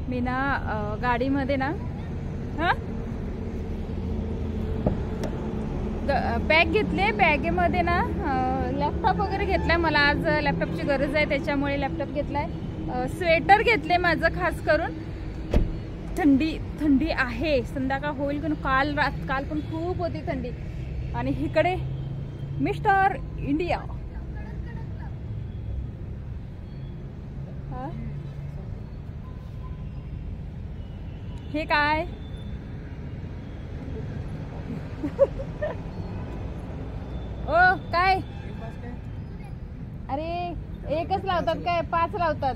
मी ना गाडीमध्ये ना बॅग घेतले, बॅगेमध्ये ना लॅपटॉप वगैरे घेतलाय। मला आज लॅपटॉपची गरज आहे त्याच्यामुळे लॅपटॉप घेतलाय। स्वेटर घेतले माझं खास करून, थंडी आहे, संध्याकाळ होईल पण काल पण खूप होती थंडी। आणि इकडे मिस्टर इंडिया हे काय ओ काय, अरे एकच लावतात काय, 5 लावतात।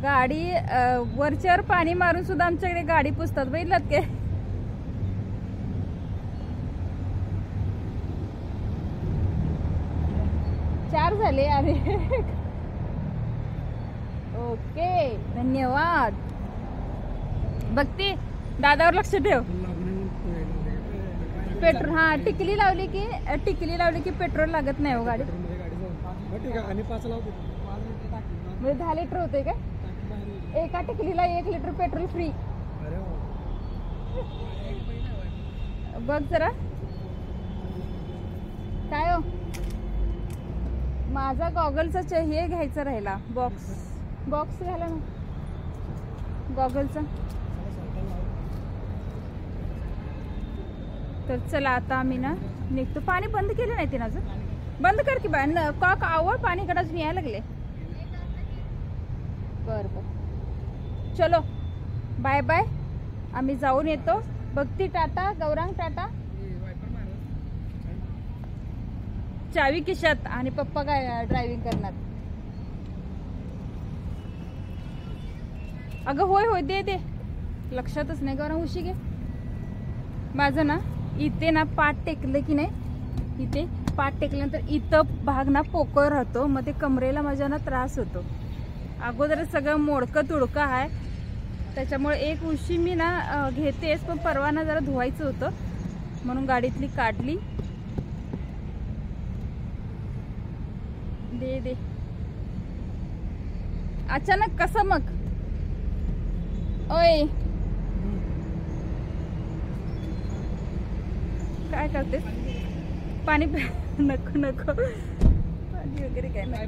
गाडी वरच्यावर पाणी मारून सुद्धा आमच्याकडे गाडी पुसतात, बघितलात काय? चार झाले अरे ओके धन्यवाद। बघते दादावर लक्ष ठेव। पेट्रोल टिकली लावली की पेट्रोल लागत नाही हो गाडी। म्हणजे 10 लिटर होते का एका टिकलीला? 1 लिटर पेट्रोल फ्री। बघ जरा काय हो, माझा गॉगलचा हे घ्यायचा राहिला, बॉक्स घ्यायला ना गॉगलचा। तर चला आता आम्ही ना निघतो। पाणी बंद केलं नाही ते ना अजून, बंद कर की कॉक आवड, पाणी कडून यायला लागले। बर चलो बाय बाय, आम्ही जाऊन येतो। भक्ती टाटा, गौरांग टाटा। चावी खिशात आणि पप्पा काय ड्रायव्हिंग करणार। अगं होय दे लक्षातच नाही। गौरांग उशी घे माझं ना। इथे ना पाठ टेकलं की नाही, इथे पाठ टेकल्यानंतर इथं भाग ना पोकळ राहतो, मग ते कमरेला माझ्या ना त्रास होतो। अगोदर सगळं मोडकं तुडकं आहे, त्याच्यामुळे एक उशी मी ना घेतेच, पण परवा ना जरा धुवायचं होतं म्हणून गाडीतली काढली। दे अचानक कसं मग? ओय काय करते? पाणी नको पाणी वगैरे काय नाही।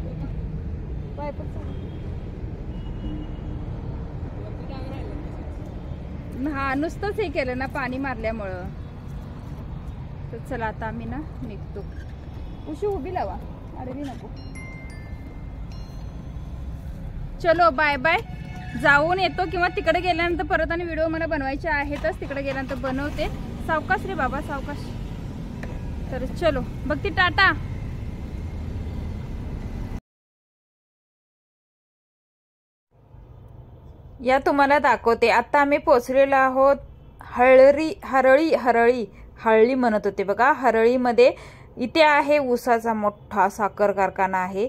नुसतंच हे केलं ना पाणी मारल्यामुळं। तर चला आता आम्ही ना निघतो। उशी उभी लावा, अरे नको। चलो बाय बाय, जाऊन येतो किंवा तिकडे गेल्यानंतर परत आणि व्हिडिओ मला बनवायचे आहेतच, तिकडे गेल्यानंतर बनवते। सावकाश रे बाबा सावकाश। तर चलो भक्ती टाटा। या तुम्हाला दाखवते। आता आम्ही पोहोचलेलो आहोत हरळी म्हणत होते बघा, हरळीमध्ये। इथे आहे ऊसाचा मोठा साखर कारखाना आहे।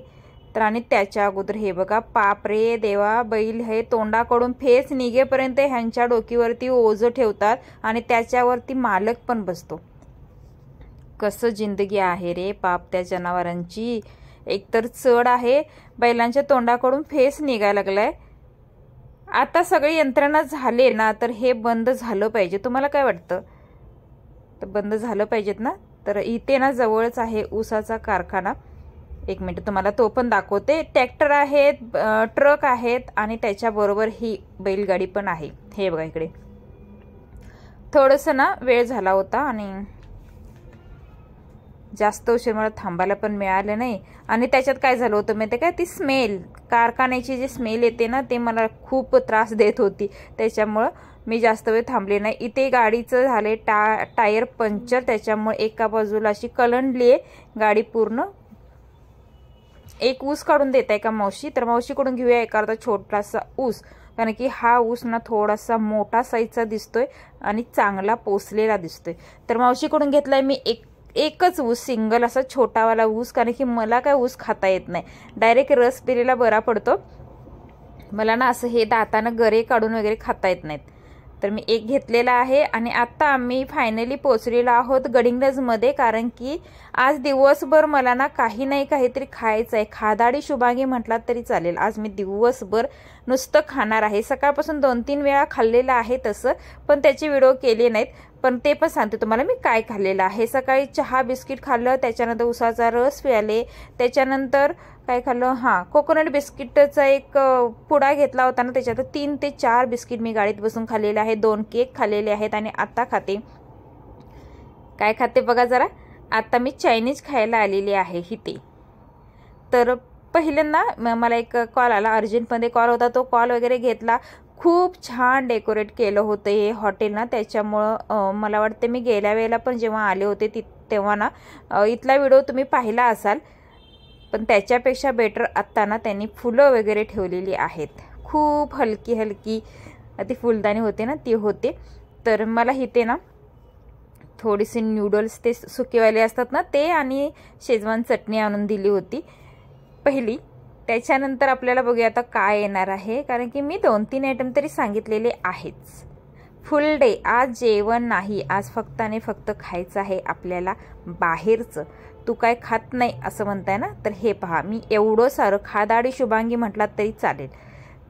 तर आणि त्याच्या अगोदर हे बघा, पाप रे देवा, बैल हे तोंडाकडून फेस निघेपर्यंत ह्यांच्या डोकीवरती ओझं ठेवतात आणि त्याच्यावरती मालक पण बसतो। कसं जिंदगी आहे रे पाप त्या जनावरांची। एकतर चढ आहे, बैलांच्या तोंडाकडून फेस निघायला लागलाय। आता सगळी यंत्रणा झाले ना, तर हे बंद झालं पाहिजे। तुम्हाला काय वाटतं? तर बंद झालं पाहिजेत ना। तर इथे ना जवळच आहे ऊसाचा कारखाना। एक मिनिट तुम्हाला तो पण दाखवते। ट्रॅक्टर आहेत, ट्रक आहेत आणि त्याच्याबरोबर ही बैलगाडी पण आहे। हे बघा इकडे थोडंसं ना वेळ झाला होता आणि जास्त उशीर मला थांबायला पण मिळालं नाही। आणि त्याच्यात काय झालं होतं माहिती काय, ती स्मेल, कारखान्याची जी स्मेल येते ना, ते मला खूप त्रास देत होती। त्याच्यामुळं मी जास्त वेळ थांबले नाही। इथे गाडीचं झाले टायर पंक्चर, त्याच्यामुळे एका बाजूला अशी कलंडली आहे गाडी पूर्ण। एक ऊस काढून देत आहे का मावशी? तर मावशीकडून घेऊया एखादा छोटासा ऊस, कारण की हा ऊस ना थोडासा मोठा साईजचा दिसतोय आणि चांगला पोसलेला दिसतोय। तर मावशीकडून घेतलाय मी एकच ऊस, सिंगल असा छोटावाला ऊस, कारण की मला काय ऊस खाता येत नाही, डायरेक्ट रस पिलेला बरा पडतो मला ना। असं हे दातानं गरे काढून वगैरे खाता येत नाहीत। तर मी एक घेतलेला आहे आणि आता आम्ही फायनली पोचलेलो आहोत गडिंग्लजमध्ये, कारण की आज दिवसभर मला ना काही नाही काहीतरी खायचं आहे. खादाडी शुभांगी म्हटलात तरी चालेल. आज मी दिवसभर नुसतं खाणार आहे. सकाळपासून 2-3 वेळा खाल्लेलं आहे तसं, पण त्याचे व्हिडिओ केले नाहीत. पण ते पण सांगते तुम्हाला मी काय खाल्लेलं आहे. सकाळी चहा बिस्किट खाल्लं, त्याच्यानंतर उसाचा रस प्याले, त्याच्यानंतर काय खाल्लं, हां कोकोनट बिस्किटचा एक पुडा घेतला होता ना, त्याच्यात 3 ते 4 बिस्किट मी गाडीत बसून खाल्लेले आहे. 2 केक खाल्लेले आहेत आणि आता खाते. काय खाते बघा जरा. आता मी चायनीज खायला आलेली आहे इथे. तर पहिल्यांदा मला एक कॉल आला, अर्जंटमध्ये कॉल होता. तो कॉल वगैरे घेतला. खूप छान डेकोरेट केलं होतं हे हॉटेल ना, त्याच्यामुळं मला वाटते मी गेल्या वेळेला पण जेव्हा आले होते तेव्हा ना इथला व्हिडिओ तुम्ही पाहिला असाल, पण त्याच्यापेक्षा बेटर आत्ता ना त्यांनी फुलं वगैरे ठेवलेली आहेत. खूप हलकी हलकी ती फुलदाणी होते ना, ती होते. तर मला इथे ना थोडीशी नूडल्स ते सुकेवाले असतात ना ते आणि शेजवान चटणी आणून दिली होती पहिली. त्याच्यानंतर आपल्याला बघूया आता काय येणार आहे, कारण की मी 2-3 आयटम तरी सांगितलेले आहेच. फुल डे आज जेवण नाही, आज फक्त आणि फक्त खायचं आहे आपल्याला बाहेरचं. तू काय खात नाही असं म्हणताय ना, तर हे पहा मी एवढं सारं खादाडी शुभांगी म्हटलात तरी चालेल.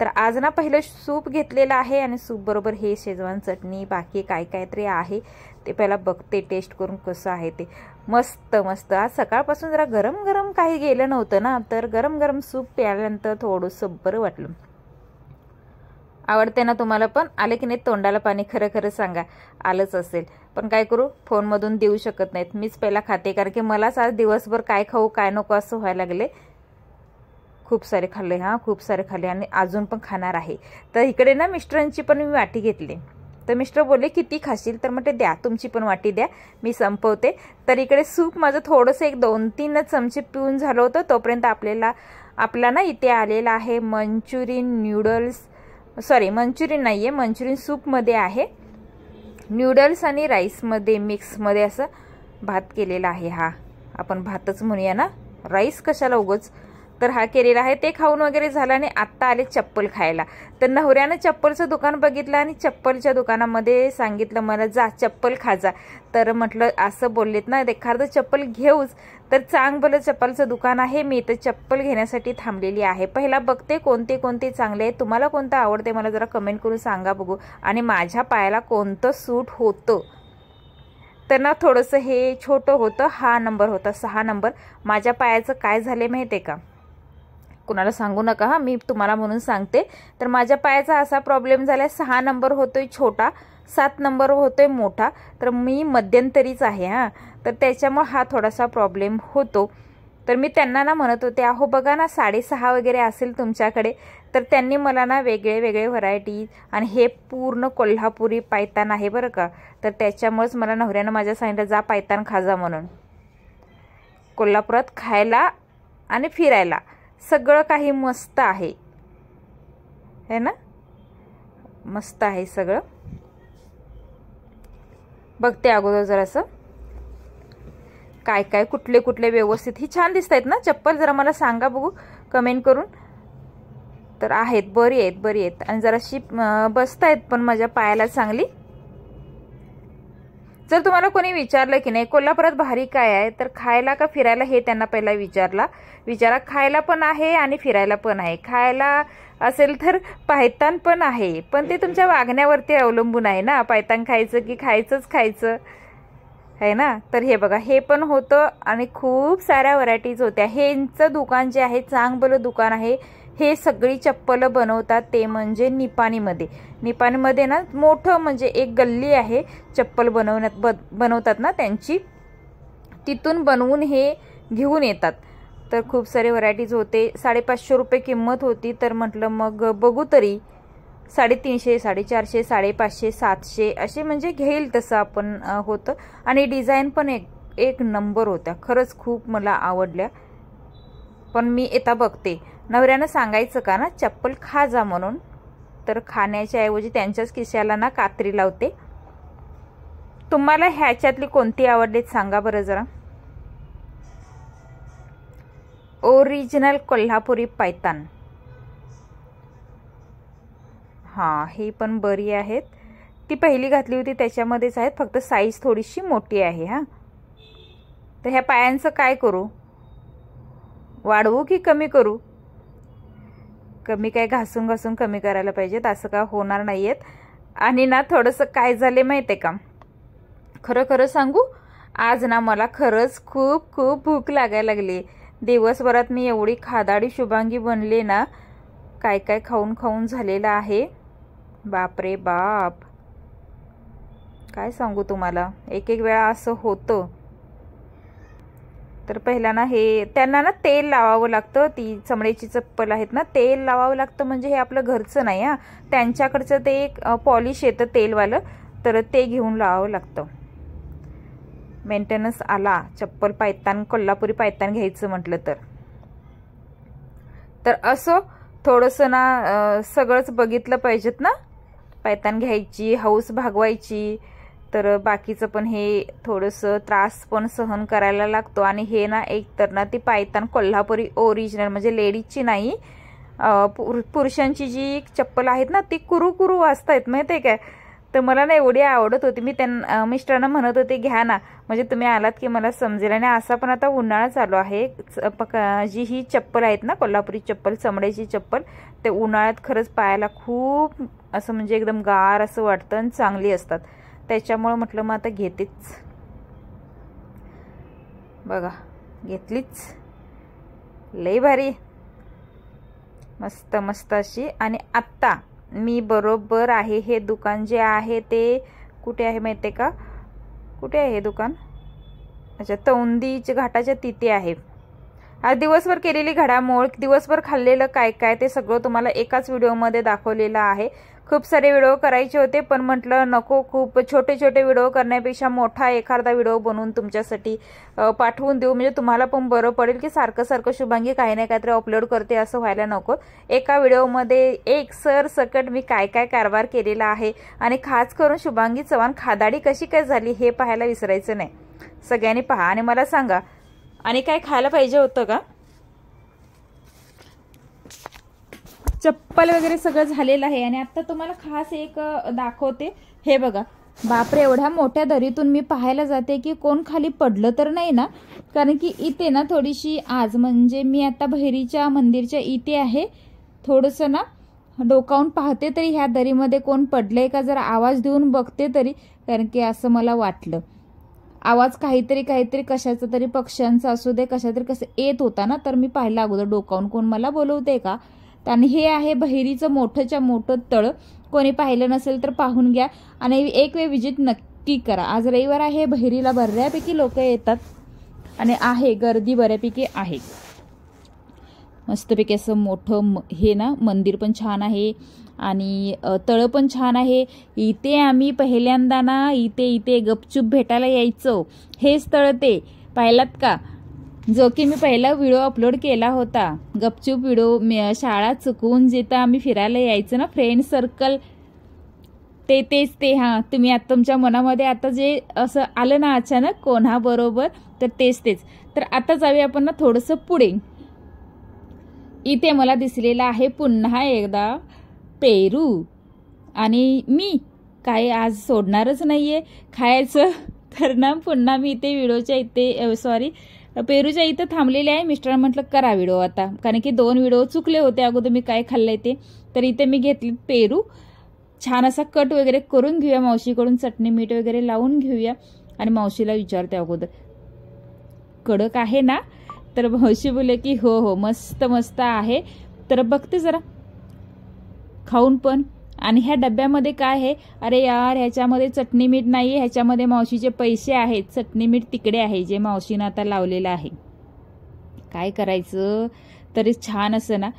तर आज ना पहिलं सूप घेतलेलं आहे आणि सूप बरोबर हे शेजवान चटणी, बाकी काय काय तरी आहे ते पहिला बघते टेस्ट करून कसं आहे ते. मस्त मस्त. आज सकाळपासून जरा गरम गरम काही गेलं नव्हतं ना, तर गरम गरम सूप प्यायल्यानंतर थोडंसं बरं वाटलं. आवडते ना तुम्हाला पण? आले की नाही तोंडाला पाणी? खरं खरं सांगा. आलंच असेल, पण काय करू, फोनमधून देऊ शकत नाहीत. मीच पहिला खाते, कारण की मलाच आज दिवसभर काय खाऊ काय नको असं व्हायला लागले. खूप सारे खाल्ले, हां खूप सारे खाल्ले आणि अजून पण खाणार आहे. तर इकडे ना मिस्टरांची पण मी वाटी घेतली. तर मिस्टर बोलले किती खाशील, तर म्हटलं द्या तुमची पण वाटी द्या, मी संपवते. तर इकडे सूप माझं थोडंसं एक 2-3 चमचे पिऊन झालं होतं. तोपर्यंत आपला ना इथे आलेला आहे मंचुरियन नूडल्स, सॉरी मंचुरियन नाही आहे, मंचुरियन सूपमध्ये आहे. नूडल्स आणि राईसमध्ये मिक्समध्ये असं भात केलेला आहे. हा आपण भातच म्हणूया ना, राईस कशाला उगच. तर हा केलेला आहे. ते खाऊन वगैरे झालं आणि आत्ता आले चप्पल खायला. तर नवऱ्यानं चप्पलचं दुकान बघितलं आणि चप्पलच्या दुकानामध्ये सांगितलं मला जा चप्पल खा जा. तर म्हटलं असं बोललेत ना एखादं चप्पल घेऊच, तर चांगलं चप्पलचं दुकान आहे. मी तर चप्पल घेण्यासाठी थांबलेली आहे. पहिला बघते कोणते कोणते चांगले आहेत. तुम्हाला कोणतं आवडते मला जरा कमेंट करून सांगा बघू, आणि माझ्या पायाला कोणतं सूट होतं. तर ना थोडंसं हे छोटं होतं, हा नंबर होता 6 नंबर. माझ्या पायाचं काय झाले माहिती आहे का, कुणाला सांगू नका हां, मी तुम्हाला म्हणून सांगते. तर माझ्या पायाचा असा प्रॉब्लेम झाला, 6 नंबर होतोय छोटा, 7 नंबर होतोय मोठा. तर मी मध्यंतरीच आहे हां, तर त्याच्यामुळे हा थोडासा प्रॉब्लेम होतो. तर मी त्यांना ना म्हणत होते अहो बघा ना 6.5 वगैरे असेल तुमच्याकडे. तर त्यांनी मला ना वेगळे वेगळे व्हरायटी, आणि हे पूर्ण कोल्हापुरी पायतान आहे बरं का. तर त्याच्यामुळेच मला नवऱ्यानं माझ्या सांगितलं जा पायतान खाजा म्हणून. कोल्हापुरात खायला आणि फिरायला सगळं काही मस्त आहे, है ना, मस्त आहे सगळं. बघते अगोदर जरासं काय काय कुठले कुठले व्यवस्थित ही छान दिसत आहेत ना चप्पल, जरा मला सांगा बघू कमेंट करून. तर आहेत, बरी आहेत आणि जराशी बसतायत पण माझ्या पायाला चांगली. जर तुम्हाला कोणी विचारलं की नाही कोल्हापुरात भारी काय आहे, तर खायला का फिरायला हे त्यांना पहिला विचारा. खायला पण आहे आणि फिरायला पण आहे. खायला असेल तर पायतान पण आहे, पण ते तुमच्या वागण्यावरती अवलंबून आहे ना, पायतान खायचं की खायचं आहे ना. तर हे बघा हे पण होतं आणि खूप साऱ्या व्हरायटीज होत्या. हेंचं दुकान जे आहे चांगलं दुकान आहे. हे सगळी चप्पल बनवतात ते म्हणजे निपाणीमध्ये ना मोठं म्हणजे एक गल्ली आहे चप्पल बनवतात ना त्यांची, तिथून बनवून हे घेऊन येतात. तर खूप सारे व्हरायटीज होते. 550 रुपये किंमत होती. तर म्हटलं मग बघू तरी 350, 450, 550, 700 असे म्हणजे घेईल तसं आपण होतं. आणि डिझाईन पण एक नंबर होत्या, खरंच खूप मला आवडल्या. पण मी येता बघते, नवऱ्यानं सांगायचं का ना चप्पल खा जा म्हणून, तर खाण्याच्या ऐवजी त्यांच्याच खिशाला ना कात्री लावते. तुम्हाला ह्याच्यातली कोणती आवडलीत सांगा बरं जरा. ओरिजिनल कोल्हापुरी पायतान, हां ही पण बरी आहेत. ती पहिली घातली होती त्याच्यामध्येच आहेत, फक्त साईज थोडीशी मोठी आहे हां. तर ह्या पायांचं काय करू, वाढवू की कमी करू? कमी काय घासून घासून कमी करायला पाहिजेत, असं का होणार नाही आहेत. आणि ना थोडंसं काय झाले माहिती आहे का, खरं खरं सांगू, आज ना मला खरंच खूप खूप भूक लागायला लागली. दिवसभरात मी एवढी खादाडी शुभांगी बनले ना, काय काय खाऊन खाऊन झालेलं आहे. बापरे बाप, काय सांगू तुम्हाला. एक एक वेळा असं होतं. तर पहिला ना हे त्यांना ना तेल लावावं लागतं. ती चमड्याची चप्पल आहेत ना, तेल लावावं लागतं. म्हणजे हे आपलं घरचं नाही हां, त्यांच्याकडचं ते एक पॉलिश येतं तेलवालं, तर ते घेऊन लावावं लागतं. मेंटेनन्स आला. चप्पल पायतान, कोल्हापुरी पायतान घ्यायचं म्हटलं तर असं थोडंसं ना सगळंच बघितलं पाहिजेत ना. पायतान घ्यायची, हौस भागवायची, तर बाकीचं पण हे थोडंसं त्रास पण सहन करायला लागतो. आणि हे ना एक तर ना ती पायतान कोल्हापुरी ओरिजिनल, म्हणजे लेडीजची नाही, पुरुषांची जी चप्पल आहेत ना ती कुरू कुरू वाजतायत माहिती आहे काय. तर मला ना एवढी आवडत होती. मी त्यांना मिस्टरांना म्हणत होते घ्या ना, म्हणजे तुम्ही आलात की मला समजेल. आणि असा पण आता उन्हाळा चालू आहे. जी ही चप्पल आहेत ना कोल्हापुरी चप्पल, चमड्याची चप्पल, ते उन्हाळ्यात खरंच पायाला खूप असं म्हणजे एकदम गार असं वाटतं आणि चांगली असतात. त्याच्यामुळं म्हटलं मग आता घेतेच. बघा घेतलीच, लई भारी, मस्त मस्त अशी. आणि आत्ता मी बरोबर आहे, हे दुकान जे आहे ते कुठे आहे माहिती आहे का, कुठे आहे हे दुकान, अच्छा तौंदीच्या घाटाच्या तिथे आहे. आज दिवसभर केलेली घडामोड, दिवसभर खाल्लेलं काय काय ते सगळं तुम्हाला एकाच व्हिडिओमध्ये दाखवलेलं आहे. खूप सारे व्हिडिओ करायचे होते, पण म्हटलं नको, खूप छोटे छोटे व्हिडिओ करण्यापेक्षा मोठा एखादा व्हिडिओ बनवून तुमच्यासाठी पाठवून देऊ, म्हणजे तुम्हाला पण बरं पडेल की सारखं सारखं शुभांगी काही ना काहीतरी अपलोड करते असं व्हायला नको. एका व्हिडिओमध्ये एक सरसकट मी काय काय कारभार केलेला आहे. आणि खास करून शुभांगी चव्हाण खादाडी कशी काय झाली हे पाहायला विसरायचं नाही. सगळ्यांनी पहा आणि मला सांगा. आणि काय खायला पाहिजे होतं का, चप्पल वगैरे सगळं झालेलं आहे. आणि आता तुम्हाला खास एक दाखवते. हे बघा, बापरे, एवढ्या मोठ्या दरीतून मी पाहायला जाते की कोण खाली पडलं तर नाही ना. कारण की इथे ना थोडीशी आज म्हणजे मी आता भैरीच्या मंदिरच्या इथे आहे, थोडंसं ना डोकावून पाहते तरी ह्या दरीमध्ये कोण पडलंय का, जरा आवाज देऊन बघते तरी. कारण की असं मला वाटलं आवाज काहीतरी कशाचा तरी, पक्ष्यांचा असू दे कशा तरी कसं येत होता ना. तर मी पाहिलं अगोदर डोकावून कोण मला बोलवते का. आणि हे आहे बहिरीचं मोठंच्या मोठं तळ. कोणी पाहिलं नसेल तर पाहून घ्या आणि एक वेळ विजिट नक्की करा. आज रविवार आहे, बहिरीला बऱ्यापैकी लोक येतात आणि आहे गर्दी बऱ्यापैकी आहे. मस्तपैकी असं मोठं हे ना मंदिर पण छान आहे आणि तळ पण छान आहे. इथे आम्ही पहिल्यांदा ना इथे गपचूप भेटायला यायचो. हेच तळ ते पाहिलात का, जो की मी पहिला व्हिडिओ अपलोड केला होता. गपचूप व्हिडिओ, शाळा चुकवून जिथं आम्ही फिरायला यायचं ना फ्रेंड सर्कल, तेच ते. हां, तुम्ही आता तुमच्या मनामध्ये आता जे असं आलं ना अचानक कोणाबरोबर, तर तेच. तर आता जाऊया आपण ना थोडंसं पुढे. इथे मला दिसलेला आहे पुन्हा एकदा पेरू. आणि मी काय आज सोडणारच नाहीये खायचं. तर ना पुन्हा मी इथे व्हिडिओच्या इथे पेरूच्या इथं थांबलेले आहे. मिस्टर म्हटलं करा व्हिडिओ आता, कारण की 2 व्हिडिओ चुकले होते अगोदर मी काय खाल्लंय ते. तर इथे मी घेतले पेरू, छान असा कट वगैरे करून घेऊया मावशीकडून, चटणी मीठ वगैरे लावून घेऊया. आणि मावशीला विचारते अगोदर कडक आहे ना, तर मावशी बोलले की हो मस्त मस्त आहे. तर बघते जरा खाऊन पण. आणि ह्या डब्यामध्ये काय आहे, अरे यार ह्याच्यामध्ये चटणी मीठ नाही, ह्याच्यामध्ये मावशीचे पैसे आहेत. चटणी मीठ तिकडे आहे जे मावशीनं आता लावलेलं आहे. काय करायचं, तरी छान असं ना.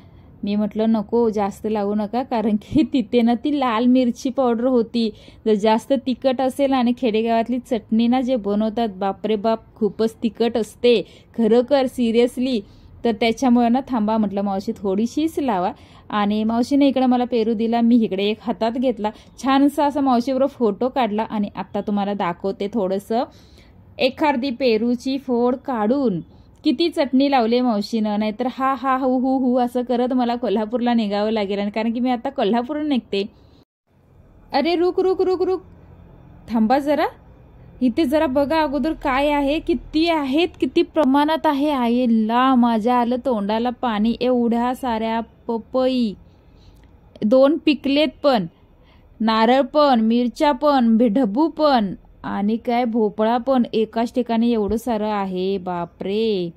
मी म्हटलं नको जास्त लावू नका, कारण की तिथे ना ती लाल मिरची पावडर होती. जर जास्त तिखट असेल आणि खेडेगावातली चटणी ना जे बनवतात, बापरे बाप खूपच तिखट असते खरोखर सिरियसली. तर त्याच्यामुळे ना थांबा म्हटलं मावशी थोडीशीच लावा. आणि मावशीने इकडे मला पेरू दिला, मी इकडे एक हातात घेतला, छानसा असा मावशीबरोबर फोटो काढला. आणि आता तुम्हाला दाखवते थोडंसं एखादी पेरूची फोड काढून किती चटणी लावली मावशीनं. नाहीतर हा हु असं करत मला कोल्हापूरला निघावं लागेल, कारण की मी आता कोल्हापूरला निघते. अरे रुक रुक रुक रुक, थांबा जरा. इथे जरा बघा अगोदर काय आहे, किती आहेत, किती प्रमाणात आहे. आईला माझ्या आलं तोंडाला पाणी. एवढ्या साऱ्या पपई, 2 पिकलेत पण, नारळ पण, मिरच्या पण, ढबू पण आणि काय भोपळा पण. एकाच ठिकाणी एवढं सारं आहे. बापरे.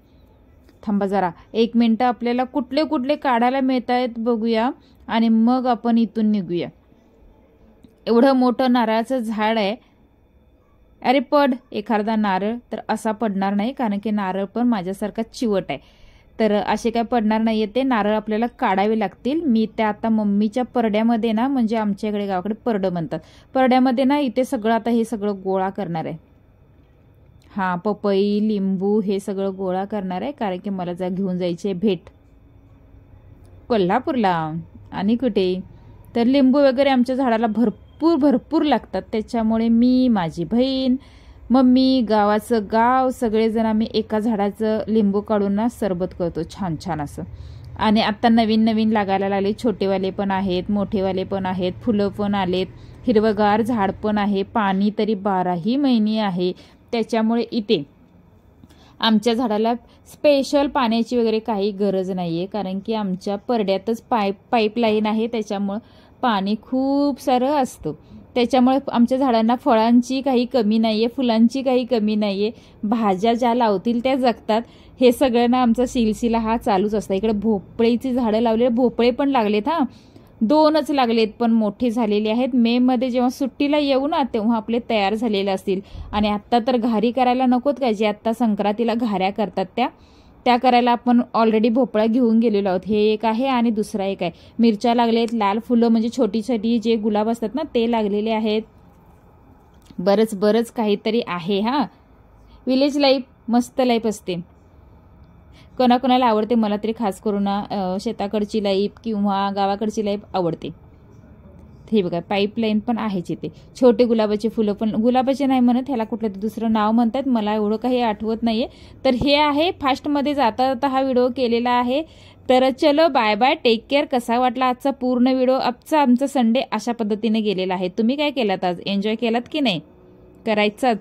थांबा जरा 1 मिनिट, आपल्याला कुठले कुठले काढायला मिळत आहेत बघूया आणि मग आपण इथून निघूया. एवढं मोठं नारळाचं झाड आहे. अरे पड एखादा नारळ. तर असा पडणार नाही, कारण की नारळ पण माझ्यासारखा चिवट आहे. तर असे काय पडणार नाहीये. ते नारळ आपल्याला काढावे लागतील. मी त्या आता मम्मीच्या परड्यामध्ये ना, म्हणजे आमच्याकडे गावाकडे परडं म्हणतात, परड्यामध्ये ना इथे सगळं आता हे सगळं गोळा करणार आहे. हा, पपई, लिंबू हे सगळं गोळा करणार आहे, कारण की मला घेऊन जायचे भेट कोल्हापूरला. आणि कुठे तर लिंबू वगैरे आमच्या झाडाला भरपूर लागतात. त्याच्यामुळे मी, माझी बहीण, मम्मी, गावाचं गाव सगळेजण आम्ही एका झाडाचं लिंबू काढून ना सरबत करतो छान छान असं. आणि आता नवीन लागायला लागले. छोटेवाले पण आहेत, मोठेवाले पण आहेत, फुलं पण आलेत, हिरवगार झाड पण आहे, पाणी तरी 12ही महिने आहे. त्याच्यामुळे इथे आमच्या झाडाला स्पेशल पाण्याची वगैरे काही गरज नाही आहे, कारण की आमच्या परड्यातच पाईपलाईन आहे. त्याच्यामुळं पाणी खूप सारं असतं. त्याच्यामुळे आमच्या झाडांना फळांची काही कमी नाही आहे, फुलांची काही कमी नाही आहे. भाज्या ज्या लावतील त्या जगतात. हे सगळं ना आमचा सिलसिला हा चालूच असतो. इकडे भोपळीची झाडं लावले, भोपळे पण लागलेत. 2च लागलेत पण मोठे झालेले आहेत. मे मध्ये जेव्हा सुट्टीला येऊ ना, तेव्हा आपले तयार झालेले असतील. आणि आत्ता तर घारी करायला नकोत का, जे आत्ता संक्रांतीला घाऱ्या करतात त्या करायला आपण ऑलरेडी भोपळा घेऊन गेलेलो आहोत. हे एक आहे आणि दुसरा एक आहे. मिरच्या लागलेत, लाल फुलं म्हणजे छोटी छोटी जे गुलाब असतात ना ते लागलेले आहेत. बरंच काहीतरी आहे. विलेज लाईफ मस्त लाईफ असते. कोणाकोणाला आवडते, मला तरी खास करून शेताकडची लाईफ किंवा गावाकडची लाईफ आवडते. हे बघा पाईपलाईन पण आहेच इथे. छोटे गुलाबाचे फुलं पण, गुलाबाचे नाही म्हणत, ह्याला कुठलं तर दुसरं नाव म्हणतात, मला एवढं काही आठवत नाहीये. तर हे आहे, फास्टमध्ये जाता जाता हा व्हिडिओ केलेला आहे. तर चलो बाय बाय, टेक केअर. कसा वाटला आजचा पूर्ण व्हिडिओ? आमचा संडे अशा पद्धतीने गेलेला आहे. तुम्ही काय केलात आज? एन्जॉय केलात की नाही? करायचाच.